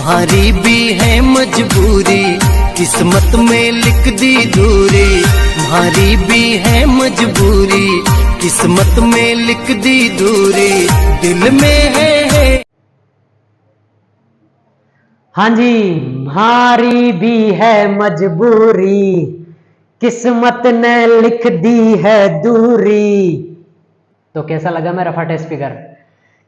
तुम्हारी भी है मजबूरी, किस्मत में लिख दी दूरी। तुम्हारी भी है मजबूरी, किस्मत में लिख दी दूरी, दिल में है। हाँ जी, हमारी भी है मजबूरी, किस्मत ने लिख दी है दूरी। तो कैसा लगा मेरा फटे स्पीकर?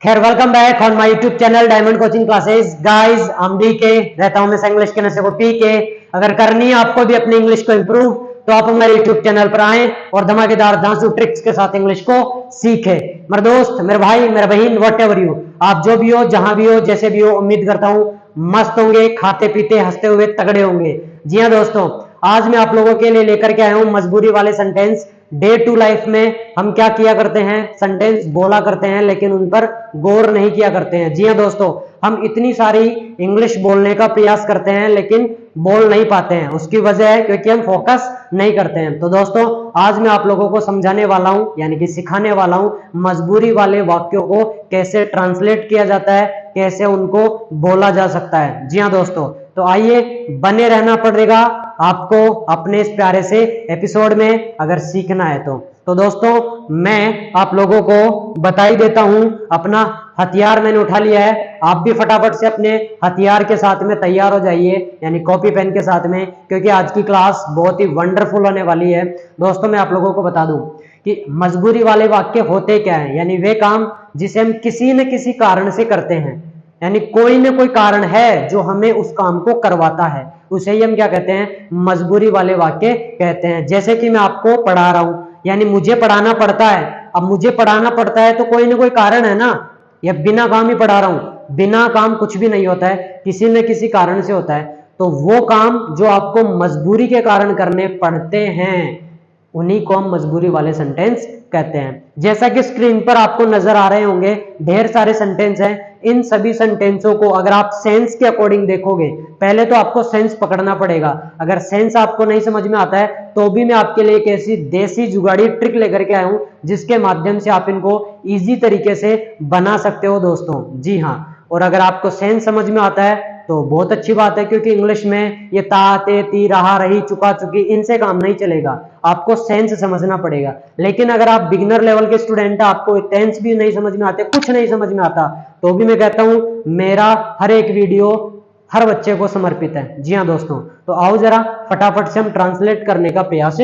खैर, welcome back on my YouTube channel diamond coaching classes. Guys, I am DK, रहता हूं मैं इंग्लिश के नशे को पी के। अगर करनी है आपको भी अपनी इंग्लिश को इंप्रूव, तो आप हमारे यूट्यूब चैनल पर आए और धमाकेदार धांसू ट्रिक्स के साथ इंग्लिश को सीखे। मेरे दोस्त, मेरे भाई, मेरे बहन, वट एवर यू, आप जो भी हो, जहां भी हो, जैसे भी हो, उम्मीद करता हूं मस्त होंगे, खाते पीते हंसते हुए तगड़े होंगे। जी हाँ दोस्तों, आज मैं आप लोगों के लिए लेकर के आया हूं मजबूरी वाले सेंटेंस। डे टू लाइफ में हम क्या किया करते हैं, सेंटेंस बोला करते हैं लेकिन उन पर गौर नहीं किया करते हैं। जी हाँ दोस्तों, हम इतनी सारी इंग्लिश बोलने का प्रयास करते हैं लेकिन बोल नहीं पाते हैं। उसकी वजह है क्योंकि हम फोकस नहीं करते हैं। तो दोस्तों, आज मैं आप लोगों को समझाने वाला हूं, यानी कि सिखाने वाला हूं मजबूरी वाले वाक्यों को कैसे ट्रांसलेट किया जाता है, कैसे उनको बोला जा सकता है। जी हाँ दोस्तों, तो आइए, बने रहना पड़ेगा आपको अपने इस प्यारे से एपिसोड में अगर सीखना है तो दोस्तों, मैं आप लोगों को बता ही देता हूं, अपना हथियार मैंने उठा लिया है। आप भी फटाफट से अपने हथियार के साथ में तैयार हो जाइए, यानी कॉपी पेन के साथ में, क्योंकि आज की क्लास बहुत ही वंडरफुल होने वाली है। दोस्तों, मैं आप लोगों को बता दूं कि मजबूरी वाले वाक्य होते क्या है, यानी वे काम जिसे हम किसी न किसी कारण से करते हैं, यानी कोई ना कोई कारण है जो हमें उस काम को करवाता है, उसे ही हम क्या कहते हैं, मजबूरी वाले वाक्य कहते हैं। जैसे कि मैं आपको पढ़ा रहा हूं, यानी मुझे पढ़ाना पड़ता है। अब मुझे पढ़ाना पड़ता है तो कोई ना कोई कारण है ना, या बिना काम ही पढ़ा रहा हूं। बिना काम कुछ भी नहीं होता है, किसी न किसी कारण से होता है। तो वो काम जो आपको मजबूरी के कारण करने पड़ते हैं, उन्हीं को हम मजबूरी वाले सेंटेंस कहते हैं। जैसा कि स्क्रीन पर आपको नजर आ रहे होंगे, ढेर सारे सेंटेंस हैं। इन सभी सेंटेंसों को अगर आप सेंस के अकॉर्डिंग देखोगे, पहले तो आपको सेंस पकड़ना पड़ेगा। अगर सेंस आपको नहीं समझ में आता है तो भी मैं आपके लिए एक ऐसी देसी जुगाड़ी ट्रिक लेकर के आया हूं जिसके माध्यम से आप इनको इजी तरीके से बना सकते हो दोस्तों। जी हाँ, और अगर आपको सेंस समझ में आता है तो बहुत अच्छी बात है, क्योंकि इंग्लिश में ये ता, ते, ती, रहा, रही, चुका, चुकी, इनसे काम नहीं चलेगा। आपको सेंस समझना पड़ेगा। लेकिन अगर आप बिगिनर लेवल के स्टूडेंट हैं, आपको टेंस भी नहीं समझ में आते, कुछ नहीं समझ में आता, तो भी मैं कहता हूं मेरा हर एक वीडियो हर बच्चे को समर्पित है। जी हाँ दोस्तों, तो आओ जरा फटाफट से हम ट्रांसलेट करने का प्रयास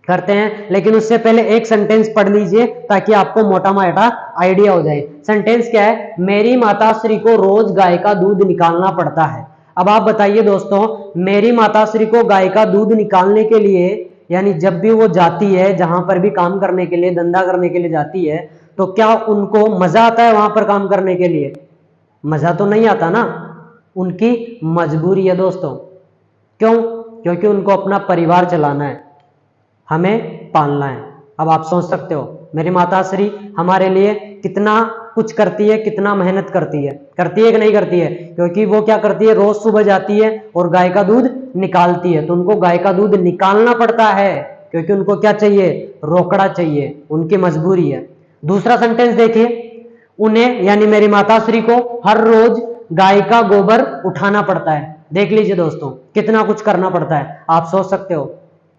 करते हैं। लेकिन उससे पहले एक सेंटेंस पढ़ लीजिए ताकि आपको मोटा मोटा आइडिया हो जाए। सेंटेंस क्या है? मेरी माताश्री को रोज गाय का दूध निकालना पड़ता है। अब आप बताइए दोस्तों, मेरी माताश्री को गाय का दूध निकालने के लिए, यानी जब भी वो जाती है, जहां पर भी काम करने के लिए, धंधा करने के लिए जाती है, तो क्या उनको मजा आता है वहां पर काम करने के लिए? मजा तो नहीं आता ना, उनकी मजबूरी है दोस्तों। क्यों? क्योंकि उनको अपना परिवार चलाना है, हमें पालना है। अब आप सोच सकते हो मेरी माताश्री हमारे लिए कितना कुछ करती है, कितना मेहनत करती है कि नहीं करती है? क्योंकि वो क्या करती है, रोज सुबह जाती है और गाय का दूध निकालती है। तो उनको गाय का दूध निकालना पड़ता है क्योंकि उनको क्या चाहिए, रोकड़ा चाहिए, उनकी मजबूरी है। दूसरा सेंटेंस देखिए, उन्हें यानी मेरी माताश्री को हर रोज गाय का गोबर उठाना पड़ता है। देख लीजिए दोस्तों, कितना कुछ करना पड़ता है। आप सोच सकते हो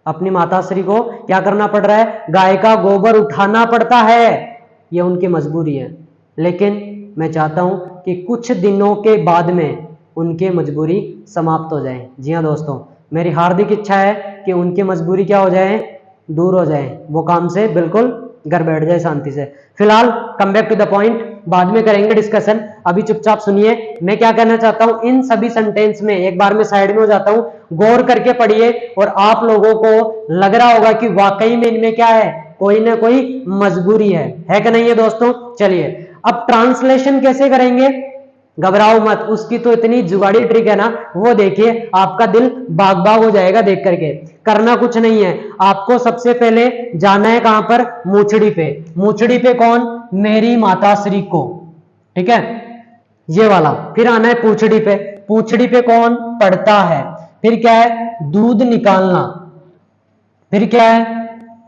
अपनी माताश्री को क्या करना पड़ रहा है, गाय का गोबर उठाना पड़ता है, ये उनकी मजबूरी है। लेकिन मैं चाहता हूं कि कुछ दिनों के बाद में उनकी मजबूरी समाप्त हो जाए। जी हाँ दोस्तों, मेरी हार्दिक इच्छा है कि उनकी मजबूरी क्या हो जाए, दूर हो जाए, वो काम से बिल्कुल घर बैठ जाए शांति से। फिलहाल come back to the point, बाद में करेंगे डिस्कशन। अभी चुपचाप सुनिए मैं क्या कहना चाहता हूं इन सभी सेंटेंस में। एक बार मैं साइड में हो जाता हूं, गौर करके पढ़िए और आप लोगों को लग रहा होगा कि वाकई में इनमें क्या है, कोई ना कोई मजबूरी है कि नहीं है दोस्तों? चलिए, अब ट्रांसलेशन कैसे करेंगे, घबराओ मत, उसकी तो इतनी जुगाड़ी ट्रिक है ना, वो देखिए, आपका दिल बाग बाग हो जाएगा देख करके। करना कुछ नहीं है, आपको सबसे पहले जाना है कहां पर, मूछड़ी पे। मूछड़ी पे कौन, मेरी माताश्री को, ठीक है, ये वाला। फिर आना है पूछड़ी पे, पूछड़ी पे कौन पड़ता है। फिर क्या है, दूध निकालना। फिर क्या है,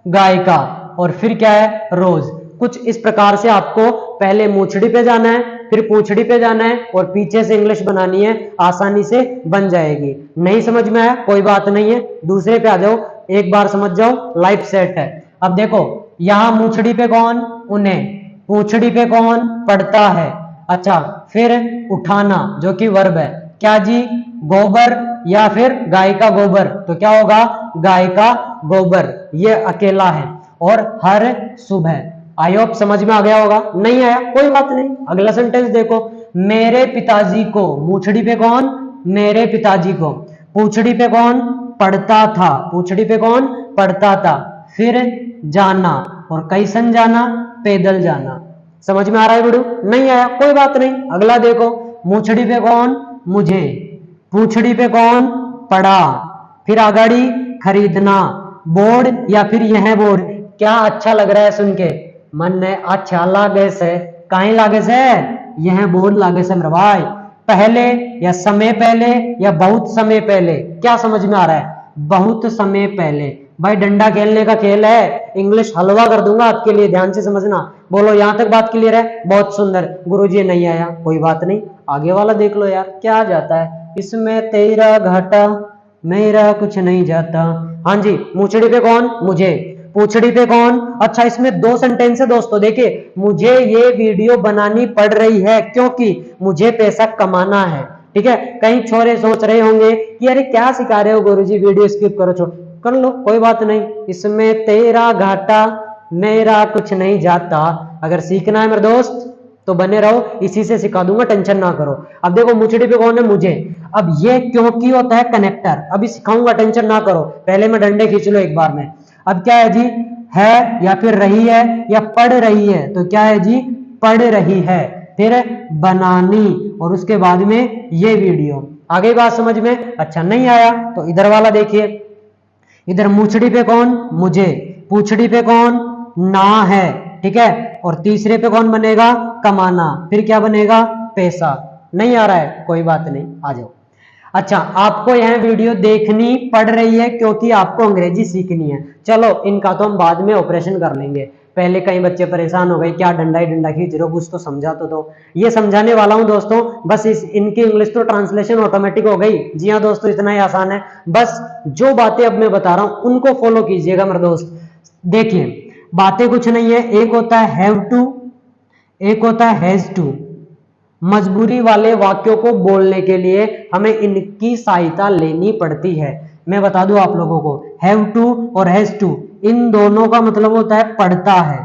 गाय का। और फिर क्या है, रोज। कुछ इस प्रकार से आपको पहले मूछड़ी पे जाना है, फिर पूंछड़ी पे जाना है और पीछे से इंग्लिश बनानी है, आसानी से बन जाएगी। नहीं समझ में आया कोई बात नहीं है, दूसरे पे आ जाओ, एक बार समझ जाओ, लाइफ सेट है। अब देखो यहां मूछड़ी पे कौन, उन्हें, पूंछड़ी पे कौन, पढ़ता है। अच्छा, फिर उठाना जो कि वर्ब है, क्या जी, गोबर या फिर गाय का गोबर, तो क्या होगा, गाय का गोबर, ये अकेला है। और हर सुबह, आई होप समझ में आ गया होगा, नहीं आया कोई बात नहीं। अगला सेंटेंस देखो, मेरे पिताजी को, मूछड़ी पे कौन, मेरे पिताजी को, पूंछड़ी पे कौन, पढ़ता था, पूंछड़ी पे कौन, पढ़ता था। फिर जाना, और कैसन जाना, पैदल जाना। समझ में आ रहा है बड़ू, नहीं आया कोई बात नहीं। अगला देखो, मूछड़ी पे कौन, मुझे, पूंछड़ी पे कौन, पढ़ा, फिर आगाड़ी खरीदना, बोर्ड या फिर यह बोर्ड, क्या अच्छा लग रहा है सुन के, मन ने अच्छा लागे से, कहीं लागे से, यह बोर्ड लागे से मेरे भाई, पहले या समय पहले या बहुत समय पहले, क्या समझ में आ रहा है, बहुत समय पहले। भाई डंडा खेलने का खेल है, इंग्लिश हलवा कर दूंगा आपके लिए, ध्यान से समझना। बोलो यहां तक बात क्लियर है, बहुत सुंदर। गुरुजी नहीं आया कोई बात नहीं, आगे वाला देख लो यार क्या आ जाता है, इसमें तेरा घाटा मेरा कुछ नहीं जाता। हाँ जी, मूछड़ी पे कौन, मुझे, पूंछड़ी पे कौन। अच्छा, इसमें दो सेंटेंस है दोस्तों, देखिए, मुझे ये वीडियो बनानी पड़ रही है क्योंकि मुझे पैसा कमाना है, ठीक है। कई छोरे सोच रहे होंगे कि अरे क्या सिखा रहे हो गुरुजी, वीडियो स्किप करो, छोड़, कर लो कोई बात नहीं, इसमें तेरा घाटा मेरा कुछ नहीं जाता। अगर सीखना है मेरे दोस्त तो बने रहो, इसी से सिखा दूंगा, टेंशन ना करो। अब देखो मूछड़ी पे कौन है, मुझे, अब ये क्योंकि होता है कनेक्टर, अभी सिखाऊंगा, टेंशन ना करो, पहले मैं डंडे खींच लो एक बार में। अब क्या है जी, है या फिर रही है या पढ़ रही है, तो क्या है जी, पढ़ रही है। फिर बनानी, और उसके बाद में ये वीडियो। आगे बात समझ में, अच्छा नहीं आया तो इधर वाला देखिए, इधर मूछड़ी पे कौन, मुझे, पूंछड़ी पे कौन, ना है, ठीक है, और तीसरे पे कौन बनेगा, कमाना, फिर क्या बनेगा, पैसा। नहीं आ रहा है कोई बात नहीं, आ जाओ। अच्छा, आपको यह वीडियो देखनी पड़ रही है क्योंकि आपको अंग्रेजी सीखनी है। चलो इनका तो हम बाद में ऑपरेशन कर लेंगे, पहले कई बच्चे परेशान हो गए, क्या डंडा ही डंडा खींच रहे हो, कुछ तो समझा तो दो। ये समझाने वाला हूं दोस्तों, बस इनकी इंग्लिश तो ट्रांसलेशन ऑटोमेटिक हो गई। जी हाँ दोस्तों, इतना ही आसान है, बस जो बातें अब मैं बता रहा हूं उनको फॉलो कीजिएगा मेरे दोस्त। देखिए बातें कुछ नहीं है, एक होता है हैव टू, एक होता है हैज टू। मजबूरी वाले वाक्यों को बोलने के लिए हमें इनकी सहायता लेनी पड़ती है। मैं बता दूं आप लोगों को, हैव टू और हैज टू, इन दोनों का मतलब होता है पढ़ता है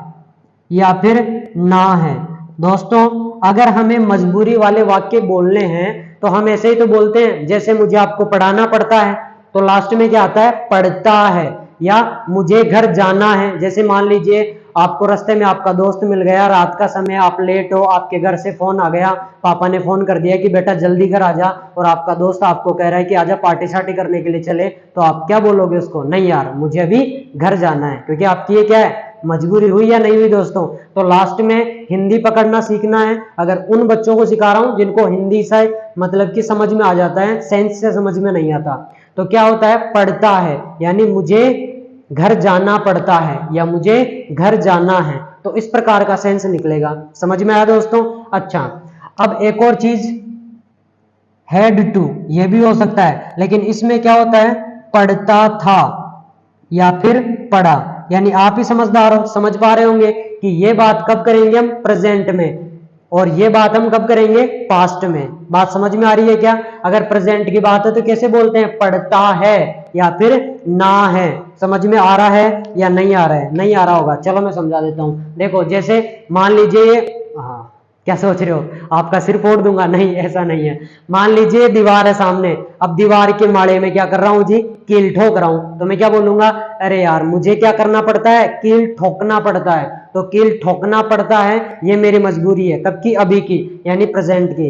या फिर ना है। दोस्तों अगर हमें मजबूरी वाले वाक्य बोलने हैं तो हम ऐसे ही तो बोलते हैं, जैसे मुझे आपको पढ़ाना पड़ता है तो लास्ट में क्या आता है, पढ़ता है। या मुझे घर जाना है, जैसे मान लीजिए आपको रास्ते में आपका दोस्त मिल गया, रात का समय, आप लेट हो, आपके घर से फोन आ गया, पापा ने फोन कर दिया कि बेटा जल्दी घर आ जा, और आपका दोस्त आपको कह रहा है कि आजा पार्टी शार्टी करने के लिए चले, तो आप क्या बोलोगे उसको, नहीं यार मुझे अभी घर जाना है, क्योंकि आपकी ये क्या है, मजबूरी हुई या नहीं हुई दोस्तों। तो लास्ट में हिंदी पकड़ना सीखना है। अगर उन बच्चों को सिखा रहा हूं जिनको हिंदी से मतलब कि समझ में आ जाता है, सेंस से समझ में नहीं आता, तो क्या होता है, पढ़ता है, यानी मुझे घर जाना पड़ता है या मुझे घर जाना है, तो इस प्रकार का सेंस निकलेगा। समझ में आया दोस्तों। अच्छा, अब एक और चीज, हैड टू, ये भी हो सकता है, लेकिन इसमें क्या होता है, पढ़ता था या फिर पढ़ा, यानी आप ही समझदार हो, समझ पा रहे होंगे कि ये बात कब करेंगे हम, प्रेजेंट में, और ये बात हम कब करेंगे, पास्ट में। बात समझ में आ रही है क्या। अगर प्रेजेंट की बात है तो कैसे बोलते हैं, पढ़ता है या फिर ना है। समझ में आ रहा है या नहीं आ रहा है, नहीं आ रहा होगा, चलो मैं समझा देता हूं। देखो जैसे मान लीजिए, हाँ क्या सोच रहे हो, आपका सिर फोड़ दूंगा, नहीं ऐसा नहीं है। मान लीजिए दीवार है सामने, अब दीवार के माड़े में क्या कर रहा हूं जी, कील ठोक रहा हूं, तो मैं क्या बोलूंगा, अरे यार मुझे क्या करना पड़ता है, कील ठोकना पड़ता है। तो कील ठोकना पड़ता है, ये मेरी मजबूरी है, कब की, अभी की, यानी प्रेजेंट की,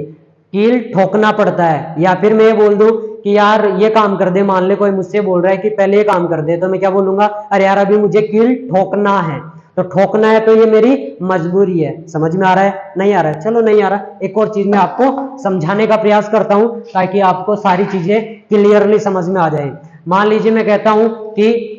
कील ठोकना पड़ता है। या फिर मैं ये बोल दूं कि यार ये काम कर दे, मान ले कोई मुझसे बोल रहा है कि पहले ये काम कर दे, तो मैं क्या बोलूंगा, अरे यार अभी मुझे कील ठोकना है। तो ठोकना है तो ये मेरी मजबूरी है। समझ में आ रहा है, नहीं आ रहा है, चलो नहीं आ रहा, एक और चीज मैं आपको समझाने का प्रयास करता हूं ताकि आपको सारी चीजें क्लियरली समझ में आ जाए। मान लीजिए मैं कहता हूं कि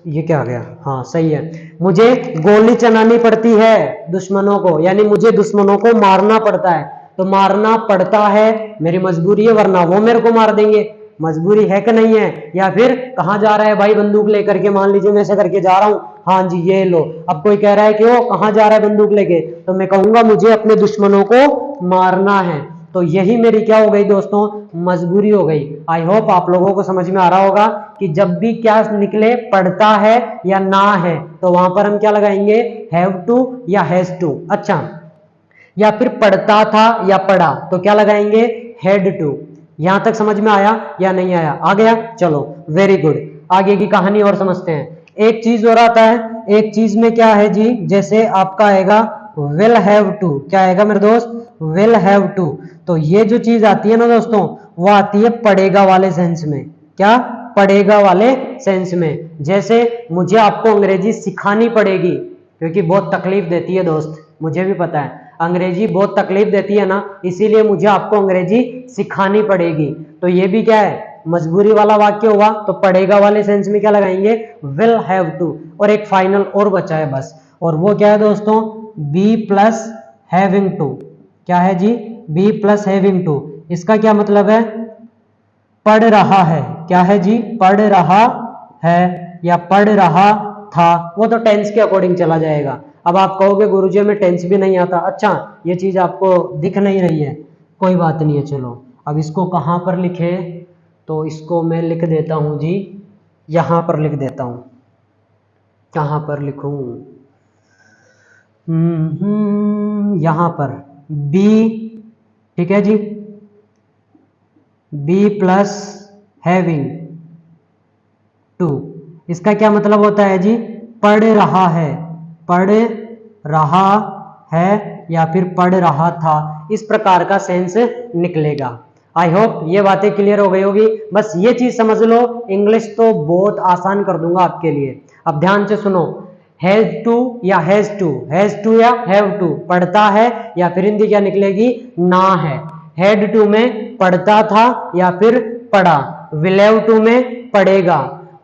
ये क्या आ गया, हाँ सही है। मुझे गोली चलानी पड़ती है दुश्मनों को, यानी मुझे दुश्मनों को मारना पड़ता है। तो मारना पड़ता है मेरी मजबूरी है, वरना वो मेरे को मार देंगे। मजबूरी है कि नहीं है? या फिर कहाँ जा रहा है भाई बंदूक लेकर के, मान लीजिए मैं ऐसे करके जा रहा हूँ, हाँ जी ये लो। अब कोई कह रहा है कि वो कहाँ जा रहा है बंदूक लेके, तो मैं कहूंगा मुझे अपने दुश्मनों को मारना है। तो यही मेरी क्या हो गई दोस्तों, मजबूरी हो गई। आई होप आप लोगों को समझ में आ रहा होगा कि जब भी क्या निकले, पढ़ता है या ना है, तो वहां पर हम क्या लगाएंगे, हैव टू या हैज टू। अच्छा, या फिर पढ़ता था या पढ़ा, तो क्या लगाएंगे, हैड टू। यहां तक समझ में आया या नहीं आया? आ गया, चलो वेरी गुड। आगे की कहानी और समझते हैं। एक चीज और आता है, एक चीज में क्या है जी, जैसे आपका आएगा विल हैव टू, क्या आएगा मेरे दोस्त, विल हैव टू। तो ये जो चीज आती है ना दोस्तों, वो आती है पढ़ेगा वाले सेंस में। क्या, पढ़ेगा वाले सेंस में। जैसे मुझे आपको अंग्रेजी सिखानी पड़ेगी, क्योंकि बहुत तकलीफ देती है दोस्त, मुझे भी पता है अंग्रेजी बहुत तकलीफ देती है ना, इसीलिए मुझे आपको अंग्रेजी सिखानी पड़ेगी। तो ये भी क्या है, मजबूरी वाला वाक्य हुआ। तो पढ़ेगा वाले सेंस में क्या लगाएंगे, विल हैव टू। और एक फाइनल और बचा है बस, और वो क्या है दोस्तों, बी प्लस हैविंग टू। क्या है जी, बी प्लस हैविंग टू। इसका क्या मतलब है, पढ़ रहा है। क्या है जी, पढ़ रहा है या पढ़ रहा था, वो तो टेंस के अकॉर्डिंग चला जाएगा। अब आप कहोगे गुरुजी हमें टेंस भी नहीं आता। अच्छा, ये चीज आपको दिख नहीं रही है, कोई बात नहीं है। चलो अब इसको कहाँ पर लिखे, तो इसको मैं लिख देता हूं जी, यहां पर लिख देता हूं। कहां पर लिखूं, यहां पर बी, ठीक है जी, बी प्लस हैविंग टू। इसका क्या मतलब होता है जी, पढ़ रहा है, पढ़ रहा है या फिर पढ़ रहा था, इस प्रकार का सेंस निकलेगा। आई होप ये बातें क्लियर हो गई होगी। बस ये चीज समझ लो, इंग्लिश तो बहुत आसान कर दूंगा आपके लिए। अब ध्यान से सुनो, हैज टू या हैज टू, हैज टू या हैव टू, पढ़ता है या फिर हिंदी क्या निकलेगी, ना है। हैड टू में पढ़ता था या फिर पढ़ा, विल हैव टू में पढ़ेगा,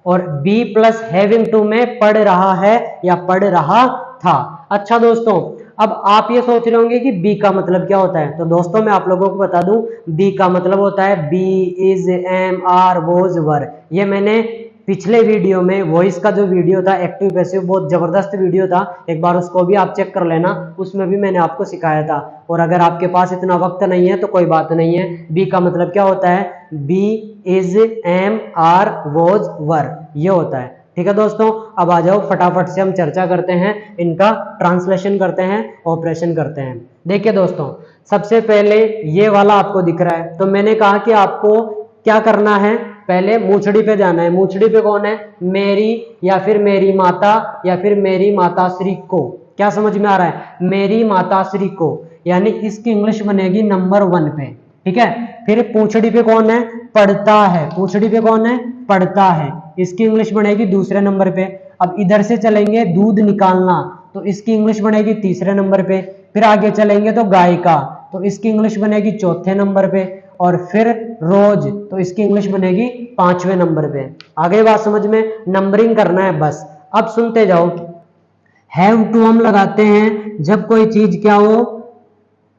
और बी प्लस हैविंग टू में पढ़ रहा है या पढ़ रहा था। अच्छा दोस्तों, अब आप ये सोच रहे होंगे कि बी का मतलब क्या होता है, तो दोस्तों मैं आप लोगों को बता दूं, बी का मतलब होता है be, is, am, are, was, were. ये मैंने पिछले वीडियो में, वॉइस का जो वीडियो था एक्टिव पैसिव, बहुत जबरदस्त वीडियो था, एक बार उसको भी आप चेक कर लेना, उसमें भी मैंने आपको सिखाया था। और अगर आपके पास इतना वक्त नहीं है तो कोई बात नहीं है। बी का मतलब क्या होता है, be, is, am, are, was, were, ये होता है। ठीक है दोस्तों, अब आ जाओ फटाफट से हम चर्चा करते हैं, इनका ट्रांसलेशन करते हैं, ऑपरेशन करते हैं। देखिए दोस्तों, सबसे पहले ये वाला आपको दिख रहा है, तो मैंने कहा कि आपको क्या करना है, पहले मूछड़ी पे जाना है। मूछड़ी पे कौन है, मेरी या फिर मेरी माता या फिर मेरी माताश्री को। क्या समझ में आ रहा है, मेरी माताश्री को, यानी इसकी इंग्लिश बनेगी नंबर 1 पे। ठीक है, फिर पूंछड़ी पे कौन है, पढ़ता है। पूंछड़ी पे कौन है, पढ़ता है, इसकी इंग्लिश बनेगी दूसरे नंबर पे। अब इधर से चलेंगे, दूध निकालना, तो इसकी इंग्लिश बनेगी तीसरे नंबर पे। फिर आगे चलेंगे तो गाय का, तो इसकी इंग्लिश बनेगी चौथे नंबर पे। और फिर रोज, तो इसकी इंग्लिश बनेगी 5वें नंबर पे। आगे बात समझ में, नंबरिंग करना है बस। अब सुनते जाओ, हैव टू हम लगाते हैं जब कोई चीज क्या हो,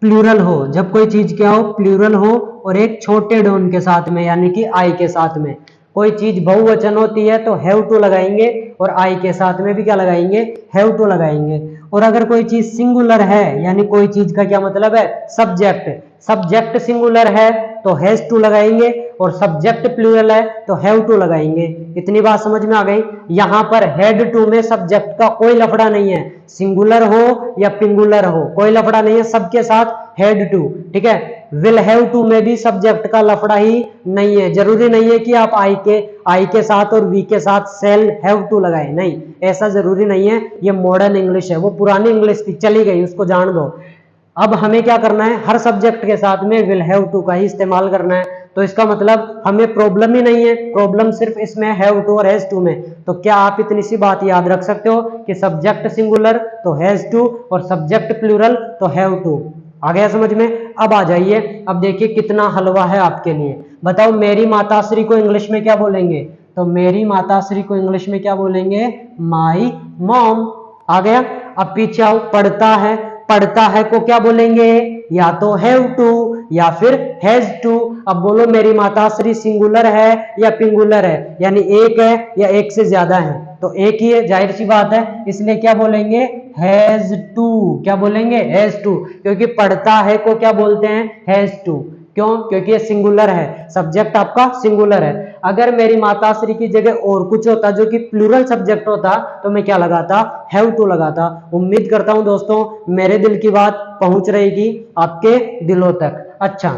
प्लूरल हो। जब कोई चीज क्या हो, प्लूरल हो, और एक छोटे डॉन के साथ में, यानी कि आई के साथ में। कोई चीज बहुवचन होती है तो हैव टू लगाएंगे, और आई के साथ में भी क्या लगाएंगे, हैव टू लगाएंगे। और अगर कोई चीज सिंगुलर है, यानी कोई चीज का क्या मतलब है, सब्जेक्ट, सब्जेक्ट सिंगुलर है तो हैज टू लगाएंगे, और सब्जेक्ट प्लूरल है तो हैव टू लगाएंगे। इतनी बात समझ में आ गई। यहां पर हेड टू में सब्जेक्ट का कोई लफड़ा नहीं है, सिंगुलर हो या पिंगुलर हो, कोई लफड़ा नहीं है, सबके साथ हेड टू। ठीक है, विल हैव टू में भी सब्जेक्ट का लफड़ा ही नहीं है। जरूरी नहीं है कि आप आई के साथ और वी के साथ सेल हैव टू लगाए, नहीं, ऐसा जरूरी नहीं है। ये मॉडर्न इंग्लिश है, वो पुरानी इंग्लिश थी, चली गई, उसको जान दो। अब हमें क्या करना है, हर सब्जेक्ट के साथ में विल हैव टू का ही इस्तेमाल करना है। तो इसका मतलब हमें प्रॉब्लम ही नहीं है, प्रॉब्लम सिर्फ इसमें हैव टू और हैज टू में। तो क्या आप इतनी सी बात याद रख सकते हो कि सब्जेक्ट सिंगुलर तो हैज टू, और सब्जेक्ट प्लूरल तो हैव टू। आ गया समझ में? अब आ जाइए, अब देखिए कितना हलवा है आपके लिए। बताओ, मेरी माताश्री को इंग्लिश में क्या बोलेंगे, तो मेरी माताश्री को इंग्लिश में क्या बोलेंगे? My mom. आ गया। अब पीछे आओ, पढ़ता है, पढ़ता है को क्या बोलेंगे? या तो हैव टू या फिर हैज टू। अब बोलो मेरी माताश्री सिंगुलर है या पिंगुलर है, यानी एक है या एक से ज्यादा है? तो एक ही है, जाहिर सी बात है, इसलिए क्या बोलेंगे? Has to. क्या बोलेंगे? हैज टू, क्योंकि पढ़ता है को क्या बोलते हैं? Has to. क्यों? क्योंकि ये सिंगुलर है, सब्जेक्ट आपका सिंगुलर है। अगर मेरी माताश्री की जगह और कुछ होता जो कि प्लूरल सब्जेक्ट होता तो मैं क्या लगाता? हैव टू लगाता। उम्मीद करता हूं दोस्तों मेरे दिल की बात पहुंच रहेगी आपके दिलों तक। अच्छा,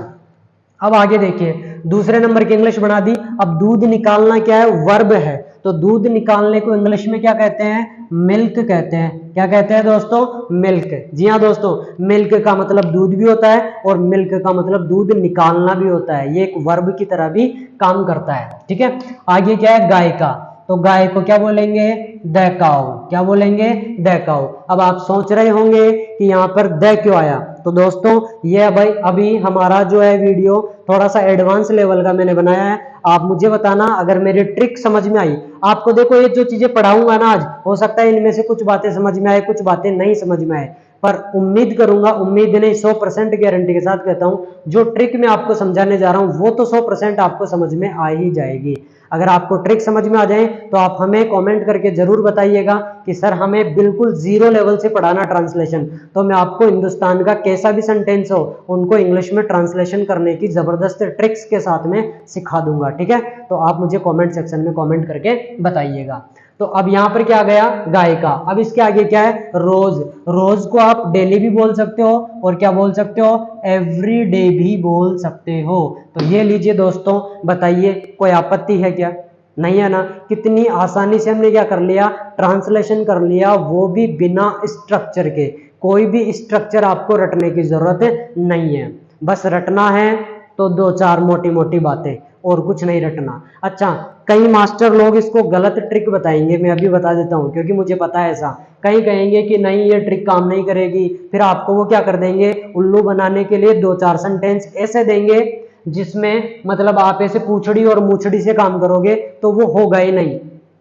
अब आगे देखिए, दूसरे नंबर की इंग्लिश बना दी। अब दूध निकालना क्या है? वर्ब है। तो दूध निकालने को इंग्लिश में क्या कहते हैं? मिल्क कहते हैं। क्या कहते हैं दोस्तों? मिल्क। जी हाँ दोस्तों, मिल्क का मतलब दूध भी होता है और मिल्क का मतलब दूध निकालना भी होता है। ये एक वर्ब की तरह भी काम करता है। ठीक है, आगे क्या है? गाय का। तो गाय को क्या बोलेंगे? The cow. क्या बोलेंगे? The cow. अब आप सोच रहे होंगे कि यहाँ पर द क्यों आया? तो दोस्तों ये भाई अभी हमारा जो है वीडियो थोड़ा सा एडवांस लेवल का मैंने बनाया है। आप मुझे बताना अगर मेरी ट्रिक समझ में आई। आपको देखो ये जो चीजें पढ़ाऊंगा ना आज, हो सकता है इनमें से कुछ बातें समझ में आए, कुछ बातें नहीं समझ में आए, पर उम्मीद करूंगा, उम्मीद नहीं 100% गारंटी के साथ कहता हूं, जो ट्रिक मैं आपको समझाने जा रहा हूं वो तो 100% आपको समझ में आ ही जाएगी। अगर आपको ट्रिक समझ में आ जाए तो आप हमें कमेंट करके जरूर बताइएगा कि सर हमें बिल्कुल जीरो लेवल से पढ़ाना ट्रांसलेशन, तो मैं आपको हिंदुस्तान का कैसा भी सेंटेंस हो उनको इंग्लिश में ट्रांसलेशन करने की जबरदस्त ट्रिक्स के साथ में सिखा दूंगा। ठीक है, तो आप मुझे कमेंट सेक्शन में कमेंट करके बताइएगा। तो अब यहाँ पर क्या आ गया? गाय का। अब इसके आगे क्या है? रोज। रोज को आप डेली भी बोल सकते हो और क्या बोल सकते हो? एवरी डे भी बोल सकते हो। तो ये लीजिए दोस्तों, बताइए कोई आपत्ति है क्या? नहीं है ना? कितनी आसानी से हमने क्या कर लिया? ट्रांसलेशन कर लिया, वो भी बिना स्ट्रक्चर के। कोई भी स्ट्रक्चर आपको रटने की जरूरत नहीं है, बस रटना है तो दो चार मोटी मोटी बातें और कुछ नहीं रटना। अच्छा, कई मास्टर लोग इसको गलत ट्रिक बताएंगे, मैं अभी बता देता हूं क्योंकि मुझे पता है ऐसा। कई कहेंगे कि नहीं ये ट्रिक काम नहीं करेगी, फिर आपको वो क्या कर देंगे? उल्लू बनाने के लिए दो चार सेंटेंस ऐसे देंगे जिसमें मतलब आप ऐसे पूछड़ी और मूछड़ी से काम करोगे तो वो होगा ही नहीं।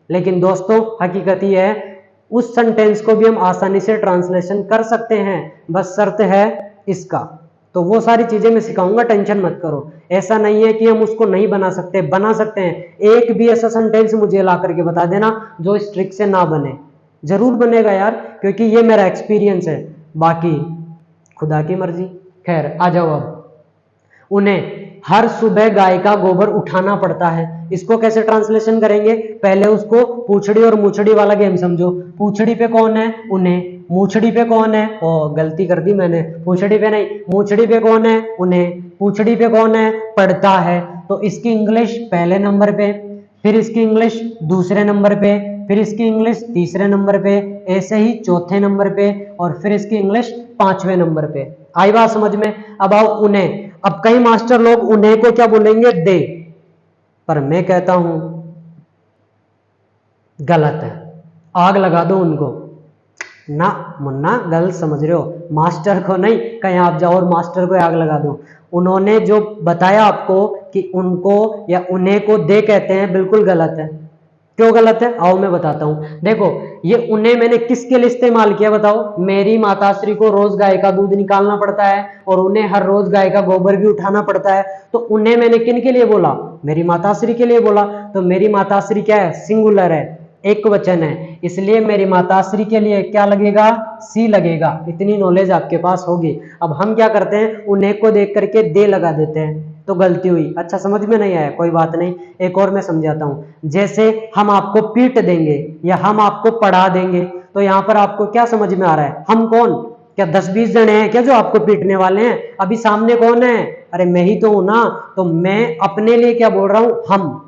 लेकिन दोस्तों हकीकत ये है, उस सेंटेंस को भी हम आसानी से ट्रांसलेशन कर सकते हैं, बस शर्त है इसका। तो वो सारी चीजें मैं सिखाऊंगा, टेंशन मत करो। ऐसा नहीं है कि हम उसको नहीं बना सकते, बना सकते हैं। एक भी ऐसा सेंटेंस मुझे ला करके बता देना जो इस ट्रिक से ना बने। जरूर बनेगा यार, क्योंकि ये मेरा एक्सपीरियंस है, बाकी खुदा की मर्जी। खैर आ जाओ। अब उन्हें हर सुबह गाय का गोबर उठाना पड़ता है, इसको कैसे ट्रांसलेशन करेंगे? पहले उसको पूछड़ी और मूछड़ी वाला गेम समझो। पूछड़ी पे कौन है? उन्हें। मूछड़ी पे कौन है? ओ गलती कर दी मैंने, पूछड़ी पे नहीं, मूछड़ी पे कौन है? उन्हें। पूछड़ी पे कौन है? पढ़ता है। तो इसकी इंग्लिश पहले नंबर पे, फिर इसकी इंग्लिश दूसरे नंबर पे, फिर इसकी इंग्लिश तीसरे नंबर पे, ऐसे ही चौथे नंबर पे, और फिर इसकी इंग्लिश पांचवें नंबर पे। आई बात समझ में? अब आओ उन्हें। अब कई मास्टर लोग उन्हें को क्या बोलेंगे? दे, पर मैं कहता हूं गलत है, आग लगा दो उनको। ना मुन्ना गलत समझ रहे हो, मास्टर को नहीं, कहीं आप जाओ और मास्टर को आग लगा दो। उन्होंने जो बताया आपको कि उनको या उन्हें को दे कहते हैं, बिल्कुल गलत है। क्यों गलत है? आओ मैं बताता हूं। देखो ये उन्हें मैंने किसके लिए इस्तेमाल किया बताओ? मेरी माताश्री को रोज गाय का दूध निकालना पड़ता है और उन्हें हर रोज गाय का गोबर भी उठाना पड़ता है, तो उन्हें मैंने किन के लिए बोला? मेरी माताश्री के लिए बोला। तो मेरी माताश्री क्या है? सिंगुलर है, एक वचन है, इसलिए मेरी माताश्री के लिए क्या लगेगा? सी लगेगा। इतनी नॉलेज आपके पास होगी। अब हम क्या करते हैं? उन्हें को देख करके दे लगा देते हैं, तो गलती हुई। अच्छा समझ में नहीं आया, कोई बात नहीं, एक और मैं समझाता हूं। जैसे हम आपको पीट देंगे या हम आपको पढ़ा देंगे, तो यहां पर आपको क्या समझ में आ रहा है? हम कौन? क्या 10-20 जने हैं क्या जो आपको पीटने वाले हैं? अभी सामने कौन है? अरे मैं ही तो हूं ना। तो मैं अपने लिए क्या बोल रहा हूं? हम।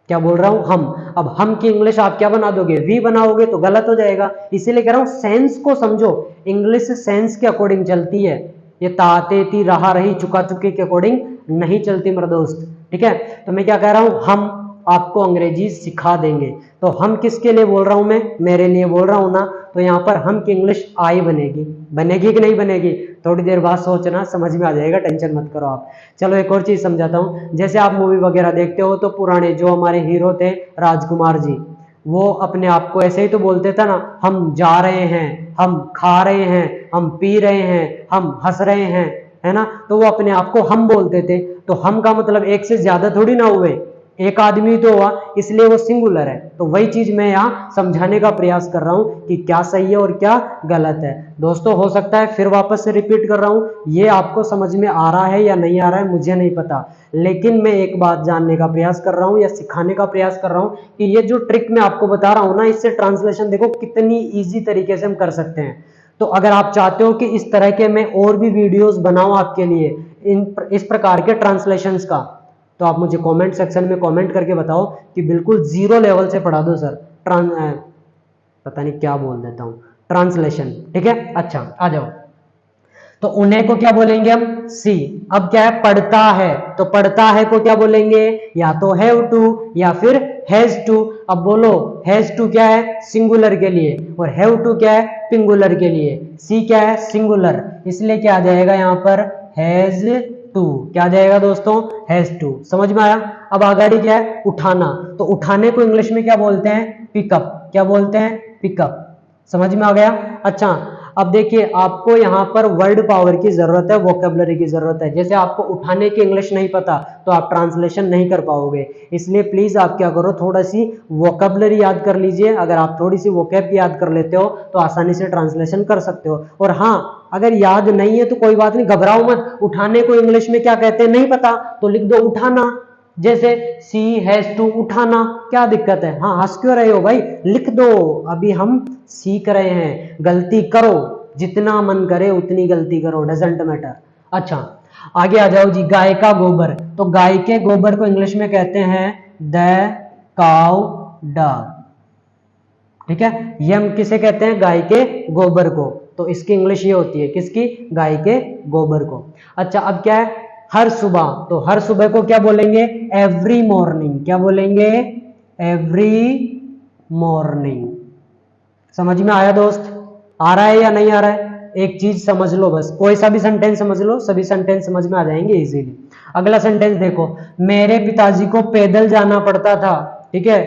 क्या बोल रहा हूं? हम। अब हम की इंग्लिश आप क्या बना दोगे? वी बनाओगे, तो गलत हो जाएगा। इसीलिए कह रहा हूं सेंस को समझो। इंग्लिश सेंस के अकॉर्डिंग चलती है, ये ताते ती रहा रही चुका चुकी के अकॉर्डिंग नहीं चलती मेरे दोस्त। ठीक है, तो मैं क्या कह रहा हूं? हम आपको अंग्रेजी सिखा देंगे। तो हम किसके लिए बोल रहा हूं, मैं मेरे लिए बोल रहा हूं ना। तो यहाँ पर हम की इंग्लिश आई बनेगी, बनेगी कि नहीं बनेगी, थोड़ी देर बाद सोचना, समझ में आ जाएगा, टेंशन मत करो आप। चलो एक और चीज समझाता हूँ। जैसे आप मूवी वगैरह देखते हो तो पुराने जो हमारे हीरो थे राजकुमार जी, वो अपने आप को ऐसे ही तो बोलते थे ना, हम जा रहे हैं, हम खा रहे हैं, हम पी रहे हैं, हम हंस रहे हैं, है ना। तो वो अपने आप को हम बोलते थे। तो हम का मतलब एक से ज्यादा थोड़ी ना हुए, एक आदमी तो हुआ, इसलिए वो सिंगुलर है। तो वही चीज मैं यहाँ समझाने का प्रयास कर रहा हूं कि क्या सही है और क्या गलत है। दोस्तों हो सकता है फिर वापस से रिपीट कर रहा हूं, ये आपको समझ में आ रहा है या नहीं आ रहा है मुझे नहीं पता, लेकिन मैं एक बात जानने का प्रयास कर रहा हूं या सिखाने का प्रयास कर रहा हूं कि ये जो ट्रिक मैं आपको बता रहा हूं ना, इससे ट्रांसलेशन देखो कितनी ईजी तरीके से हम कर सकते हैं। तो अगर आप चाहते हो कि इस तरह के मैं और भी वीडियोस बनाऊं आपके लिए इस प्रकार के ट्रांसलेशंस का, तो आप मुझे कमेंट सेक्शन में कमेंट करके बताओ कि बिल्कुल जीरो लेवल से पढ़ा दो सर, पता नहीं क्या बोल देता हूं, ट्रांसलेशन। ठीक है, अच्छा आ जाओ। तो उन्हें को क्या बोलेंगे हम, सी। अब क्या है, पढ़ता है, तो पढ़ता है को क्या बोलेंगे, या तो हैव टू या फिर हैज टू। अब बोलो, हैज टू क्या है, सिंगुलर के लिए, और हैव टू क्या है, पिंगुलर के लिए। सी क्या है, सिंगुलर, इसलिए क्या आ जाएगा यहाँ पर, हैज टू। क्या आ जाएगा दोस्तों, हैज टू। समझ में आया। अब आगे क्या है, उठाना। तो उठाने को इंग्लिश में क्या बोलते हैं, पिकअप। क्या बोलते हैं, पिकअप। समझ में आ गया। अच्छा अब देखिए, आपको यहाँ पर वर्ड पावर की जरूरत है, वोकेबलरी की जरूरत है। जैसे आपको उठाने की इंग्लिश नहीं पता तो आप ट्रांसलेशन नहीं कर पाओगे, इसलिए प्लीज आप क्या करो, थोड़ा सी वोकेबलरी याद कर लीजिए। अगर आप थोड़ी सी वोकेब याद कर लेते हो तो आसानी से ट्रांसलेशन कर सकते हो। और हाँ, अगर याद नहीं है तो कोई बात नहीं, घबराओ मत। उठाने को इंग्लिश में क्या कहते हैं नहीं पता तो लिख दो उठाना। जैसे सी हैज टू, उठाना, क्या दिक्कत है। हाँ हंस क्यों रहे हो भाई, लिख दो, अभी हम सीख रहे हैं। गलती करो, जितना मन करे उतनी गलती करो, डजंट मैटर। अच्छा आगे आ जाओ जी, गाय का गोबर। तो गाय के गोबर को इंग्लिश में कहते हैं द काउ डंग। ठीक है, ये हम किसे कहते हैं, गाय के गोबर को। तो इसकी इंग्लिश ये होती है, किसकी, गाय के गोबर को। अच्छा अब क्या है, हर सुबह। तो हर सुबह को क्या बोलेंगे, एवरी मॉर्निंग। क्या बोलेंगे, एवरी मॉर्निंग। समझ में आया दोस्त, आ रहा है या नहीं आ रहा है। एक चीज समझ लो बस, कोई सा भी सेंटेंस समझ लो, सभी सेंटेंस समझ में आ जाएंगे इजीली। अगला सेंटेंस देखो, मेरे पिताजी को पैदल जाना पड़ता था। ठीक है,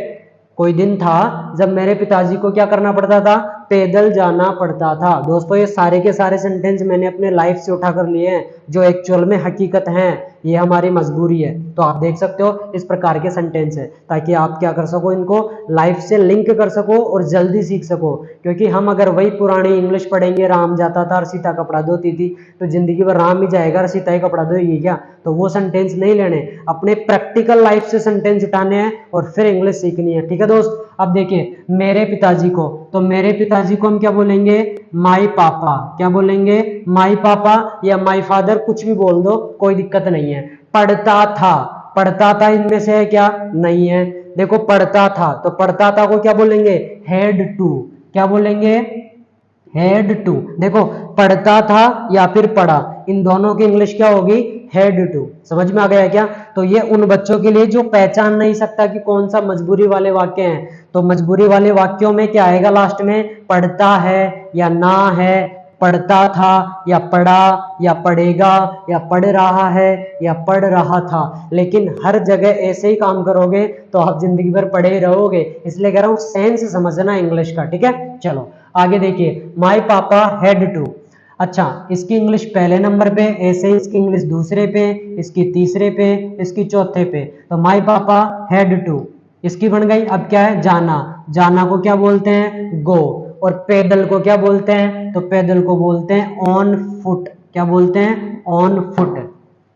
कोई दिन था जब मेरे पिताजी को क्या करना पड़ता था, पैदल जाना पड़ता था। दोस्तों ये सारे के सारे सेंटेंस मैंने अपने लाइफ से उठा कर लिए हैं, जो एक्चुअल में हकीकत हैं, ये हमारी मजबूरी है। तो आप देख सकते हो इस प्रकार के सेंटेंस है, ताकि आप क्या कर सको, इनको लाइफ से लिंक कर सको और जल्दी सीख सको। क्योंकि हम अगर वही पुरानी इंग्लिश पढ़ेंगे, राम जाता था और सीता कपड़ा धोती थी, तो जिंदगी भर राम ही जाएगा और सीता ही कपड़ा धोएगी क्या। तो वो सेंटेंस नहीं लेने, अपने प्रैक्टिकल लाइफ से सेंटेंस उठाने हैं और फिर इंग्लिश सीखनी है। ठीक है दोस्त। अब देखिए मेरे पिताजी को, तो मेरे पिताजी को हम क्या बोलेंगे, माई पापा। क्या बोलेंगे, माई पापा या माई फादर, कुछ भी बोल दो कोई दिक्कत नहीं है। पढ़ता था, पढ़ता था इनमें से है क्या, नहीं है। देखो पढ़ता था, तो पढ़ता था को क्या बोलेंगे, हैड टू। क्या बोलेंगे, हैड टू। देखो पढ़ता था या फिर पढ़ा, इन दोनों की इंग्लिश क्या होगी, हैड टू। समझ में आ गया क्या। तो ये उन बच्चों के लिए जो पहचान नहीं सकता कि कौन सा मजबूरी वाले वाक्य हैं, तो मजबूरी वाले वाक्यों में क्या आएगा लास्ट में, पढ़ता है या ना है, पढ़ता था या पढ़ा या पढ़ेगा या पढ़ रहा है या पढ़ रहा था। लेकिन हर जगह ऐसे ही काम करोगे तो आप जिंदगी भर पढ़े ही रहोगे। इसलिए कह रहा हूं सेंस समझना इंग्लिश का। ठीक है, चलो आगे देखिए, माई पापा हैड टू। अच्छा इसकी इंग्लिश पहले नंबर पे, ऐसे ही इसकी इंग्लिश दूसरे पे, इसकी तीसरे पे, इसकी चौथे पे। तो माई पापा हैड टू इसकी बन गई। अब क्या है, जाना। जाना को क्या बोलते हैं, गो। और पैदल को क्या बोलते हैं, तो पैदल को बोलते हैं ऑन फुट। क्या बोलते हैं, ऑन फुट।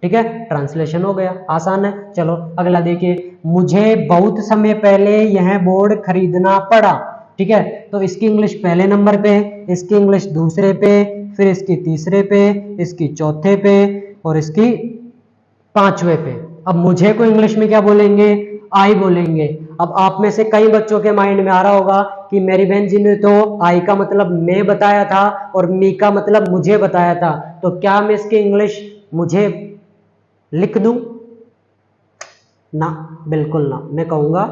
ठीक है, ट्रांसलेशन हो गया, आसान है। चलो अगला देखिए, मुझे बहुत समय पहले यह बोर्ड खरीदना पड़ा। ठीक है, तो इसकी इंग्लिश पहले नंबर पे, इसकी इंग्लिश दूसरे पे, फिर इसकी तीसरे पे, इसकी चौथे पे और इसकी पांचवे पे। अब मुझे को इंग्लिश में क्या बोलेंगे, आई बोलेंगे। अब आप में से कई बच्चों के माइंड में आ रहा होगा कि मेरी बहन जी ने तो आई का मतलब मैं बताया था और मी का मतलब मुझे बताया था, तो क्या मैं इसकी इंग्लिश मुझे लिख दूं, ना, बिल्कुल ना, मैं कहूँगा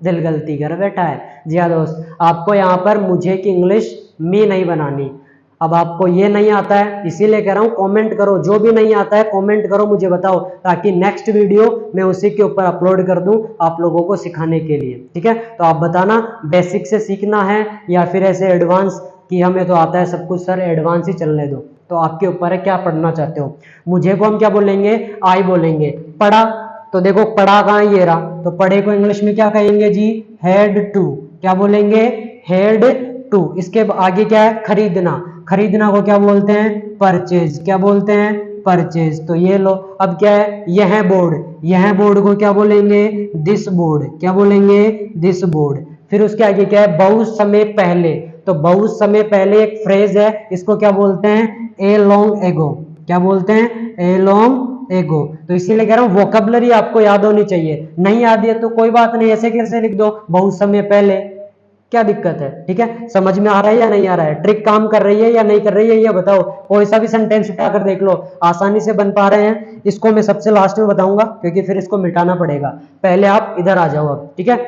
दिल गलती कर बैठा है। जी हाँ दोस्त, आपको यहाँ पर मुझे की इंग्लिश मी नहीं बनानी। अब आपको ये नहीं आता है, इसीलिए कह रहा हूँ कमेंट करो, जो भी नहीं आता है कमेंट करो, मुझे बताओ, ताकि नेक्स्ट वीडियो मैं उसी के ऊपर अपलोड कर दूं आप लोगों को सिखाने के लिए। ठीक है, तो आप बताना बेसिक से सीखना है या फिर ऐसे एडवांस कि हमें तो आता है सब कुछ सर, एडवांस ही चलने दो। तो आपके ऊपर है क्या पढ़ना चाहते हो। मुझे को हम क्या बोलेंगे, आई बोलेंगे। पढ़ा, तो देखो पढ़ा कहाँ, ये रहा, तो पढ़े को इंग्लिश में क्या कहेंगे जी, हेड टू। क्या बोलेंगे, हेड टू। इसके आगे क्या है, खरीदना। खरीदना को क्या बोलते हैं, परचेज। क्या बोलते हैं, परचेज। तो ये लो, अब क्या है, यह बोर्ड। यह बोर्ड को क्या बोलेंगे, दिस बोर्ड। क्या बोलेंगे, दिस बोर्ड। फिर उसके आगे क्या है, बहुत समय पहले। तो बहुत समय पहले एक फ्रेज है, इसको क्या बोलते हैं, ए लॉन्ग एगो। क्या बोलते हैं, ए लॉन्ग एगो। तो इसीलिए कह रहा हूँ वोकैबुलरी आपको याद होनी चाहिए। नहीं याद है तो कोई बात नहीं, ऐसे कैसे लिख दो, बहुत समय पहले, क्या दिक्कत है। ठीक है, समझ में आ रहा है या नहीं आ रहा है, ट्रिक काम कर रही है या नहीं कर रही है, ये बताओ। कोई सा भी सेंटेंस उठाकर देख लो, आसानी से बन पा रहे हैं। इसको मैं सबसे लास्ट में बताऊंगा, क्योंकि फिर इसको मिटाना पड़ेगा। पहले आप इधर आ जाओ अब। ठीक है,